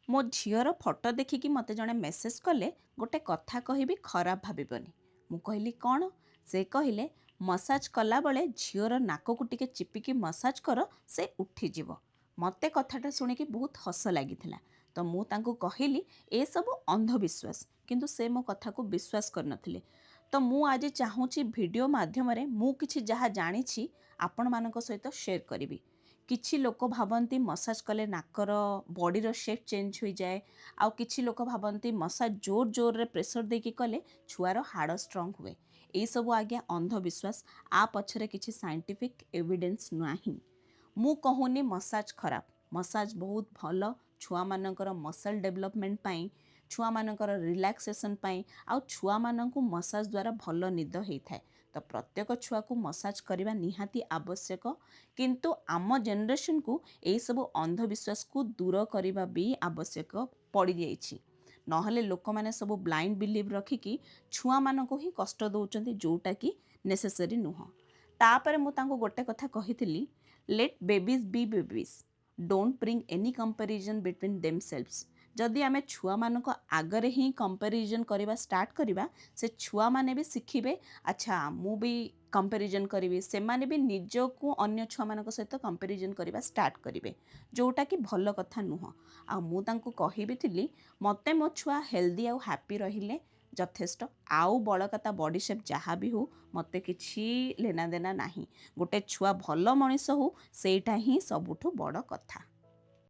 ମୋ ଝିଅର ଫଟୋ ଦେଖିକି ମୋତେ ଜଣେ ମେସେଜ୍ କଲେ ଗୋଟେ କଥା କହିବି ଖରାପ ଭାବିବନି। ମୁଁ କହିଲି କ'ଣ? ସେ କହିଲେ ମସାଜ କଲାବେଳେ ଝିଅର ନାକକୁ ଟିକେ ଚିପିକି ମସାଜ କର, ସେ ଉଠିଯିବ। ମୋତେ କଥାଟା ଶୁଣିକି ବହୁତ ହସ ଲାଗିଥିଲା। ତ ମୁଁ ତାଙ୍କୁ କହିଲି ଏସବୁ ଅନ୍ଧବିଶ୍ୱାସ, କିନ୍ତୁ ସେ ମୋ କଥାକୁ ବିଶ୍ୱାସ କରିନଥିଲେ। ତ ମୁଁ ଆଜି ଚାହୁଁଛି ଭିଡ଼ିଓ ମାଧ୍ୟମରେ ମୁଁ କିଛି ଯାହା ଜାଣିଛି ଆପଣମାନଙ୍କ ସହିତ ସେୟାର କରିବି। କିଛି ଲୋକ ଭାବନ୍ତି ମସାଜ କଲେ ନାକର ବଡ଼ିର ସେପ୍ ଚେଞ୍ଜ ହୋଇଯାଏ। ଆଉ କିଛି ଲୋକ ଭାବନ୍ତି ମସାଜ ଜୋର ଜୋରରେ ପ୍ରେସର ଦେଇକି କଲେ ଛୁଆର ହାଡ଼ ଷ୍ଟ୍ରଙ୍ଗ ହୁଏ। ଏଇସବୁ ଆଜ୍ଞା ଅନ୍ଧବିଶ୍ୱାସ। ଆ ପଛରେ କିଛି ସାଇଣ୍ଟିଫିକ୍ ଏଭିଡେନ୍ସ ନାହିଁ। ମୁଁ କହୁନି ମସାଜ ଖରାପ, ମସାଜ ବହୁତ ଭଲ ଛୁଆମାନଙ୍କର ମସଲ୍ ଡେଭଲପମେଣ୍ଟ ପାଇଁ, ଛୁଆମାନଙ୍କର ରିଲାକ୍ସେସନ୍ ପାଇଁ, ଆଉ ଛୁଆମାନଙ୍କୁ ମସାଜ ଦ୍ୱାରା ଭଲ ନିଦ ହେଇଥାଏ। ତ ପ୍ରତ୍ୟେକ ଛୁଆକୁ ମସାଜ କରିବା ନିହାତି ଆବଶ୍ୟକ, କିନ୍ତୁ ଆମ ଜେନେରେସନ୍କୁ ଏହିସବୁ ଅନ୍ଧବିଶ୍ୱାସକୁ ଦୂର କରିବା ବି ଆବଶ୍ୟକ ପଡ଼ିଯାଇଛି। ନହେଲେ ଲୋକମାନେ ସବୁ ବ୍ଲାଇଣ୍ଡ ବିଲିଭ୍ ରଖିକି ଛୁଆମାନଙ୍କୁ ହିଁ କଷ୍ଟ ଦେଉଛନ୍ତି, ଯେଉଁଟାକି ନେସେସରୀ ନୁହଁ। ତାପରେ ମୁଁ ତାଙ୍କୁ ଗୋଟେ କଥା କହିଥିଲି, let babies be babies, don't bring any comparison between themselves. ଯଦି ଆମେ ଛୁଆମାନଙ୍କ ଆଗରେ ହିଁ କମ୍ପାରିଜନ୍ କରିବା ଷ୍ଟାର୍ଟ କରିବା, ସେ ଛୁଆମାନେ ବି ଶିଖିବେ, ଆଚ୍ଛା ମୁଁ ବି କମ୍ପାରିଜନ୍ କରିବି। ସେମାନେ ବି ନିଜକୁ ଅନ୍ୟ ଛୁଆମାନଙ୍କ ସହିତ କମ୍ପାରିଜନ୍ କରିବା ଷ୍ଟାର୍ଟ କରିବେ, ଯେଉଁଟାକି ଭଲ କଥା ନୁହଁ। ଆଉ ମୁଁ ତାଙ୍କୁ କହିବି ଥିଲି, ମୋତେ ମୋ ଛୁଆ ହେଲ୍ଦି ଆଉ ହାପି ରହିଲେ ଯଥେଷ୍ଟ। ଆଉ ବଳକତା ବଡି ସେପ୍ ଯାହା ବି ହଉ, ମୋତେ କିଛି ଲେନା ଦେନା ନାହିଁ। ଗୋଟେ ଛୁଆ ଭଲ ମଣିଷ ହଉ, ସେଇଟା ହିଁ ସବୁଠୁ ବଡ଼ କଥା।